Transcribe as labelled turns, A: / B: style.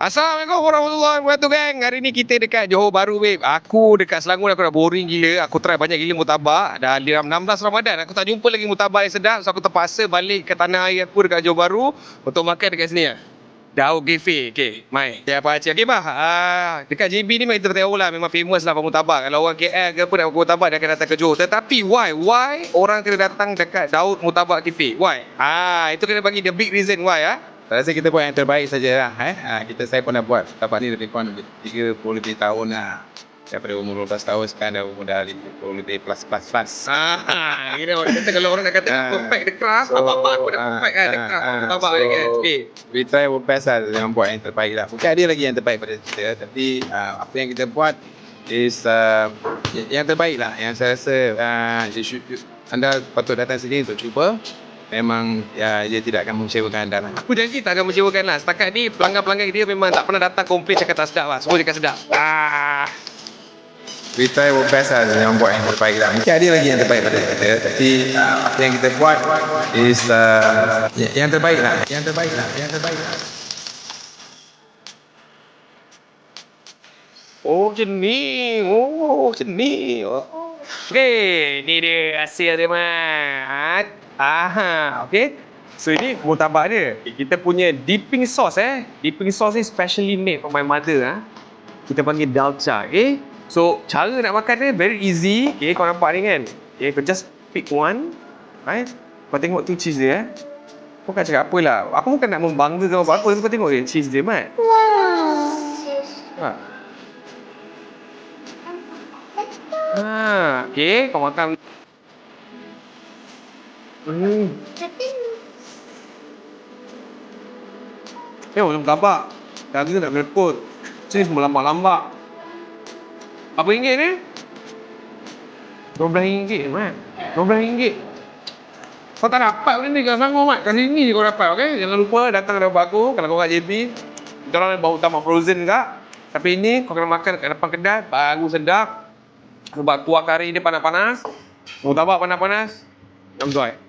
A: Assalamualaikum warahmatullahi wabarakatuh, gang. Hari ni kita dekat Johor Bahru, babe. Aku dekat Selangor aku dah boring gila. Aku try banyak gila murtabak. Dah dalam 16 Ramadan aku tak jumpa lagi murtabak yang sedap. So aku terpaksa balik ke tanah air aku dekat Johor Bahru untuk makan dekat sini lah. Daud Cafe. Okay, mai. Ya, apa acik? Okay, bah. Dekat JB ni memang kita tahu lah, memang famous lah murtabak. Kalau orang KL ke apa nak makan murtabak, dia akan datang ke Johor. Tetapi why orang kena datang dekat Daud Murtabak Cafe? Why? Itu kena bagi the big reason why
B: Saya rasa kita buat yang terbaik sajalah. Saya pun dah buat murtabak ni lebih kurang 30 lebih tahun lah. Daripada umur 12 tahun sekarang dah umur dah 50 lebih plus.
A: Gila, kata kalau orang nak kata perfect the craft, apa-apa aku dah perfect kan the craft murtabak ni kan. Okay.
B: We try our best lah dengan buat yang terbaik lah. Mungkin ada lagi yang terbaik pada kita, tapi apa yang kita buat is yang terbaik lah. Yang saya rasa anda patut datang sini untuk cuba. Memang dia tidak akan mengecewakan anda lah.
A: Aku janji tak akan mengecewakan lah. Setakat ni pelanggan-pelanggan dia memang tak pernah datang komplain cakap tak sedap lah. Semua cakap sedap.
B: We try our best lah dengan buat yang terbaik lah. Mungkin ada lagi yang terbaik pada kita, tapi apa yang kita buat is yang terbaik lah. Yang terbaik lah.
A: Oh macam ni. Okay, ni dia hasil dia mat. Okay. So ini murtabak dia. Kita punya dipping sauce Dipping sauce ni specially made for my mother Kita panggil dalcha. Okay. So cara nak makan dia very easy. Okay, kau nampak ni kan. Okay, kau just pick one. Right. Kau tengok tu cheese dia Kau kan cakap apa lah. Aku bukan nak membanggakan apa-apa. Kau tengok je cheese dia mat. Okay, kau makan. Macam murtabak. Daging tak meliput. Sini semua lambak-lambak. Berapa ringgit ni? RM12 mat. RM12. Kau tak dapat benda ni kat Selangor mat. Kat sini je kau dapat, okey? Jangan lupa datang ke aku kalau kau kat JB. Kita orang bawa utama frozen juga. Tapi ini kau kena makan kat depan kedai, baru sedap. Sebab kuah kari dia panas-panas. Murtabak panas-panas. Enjoy.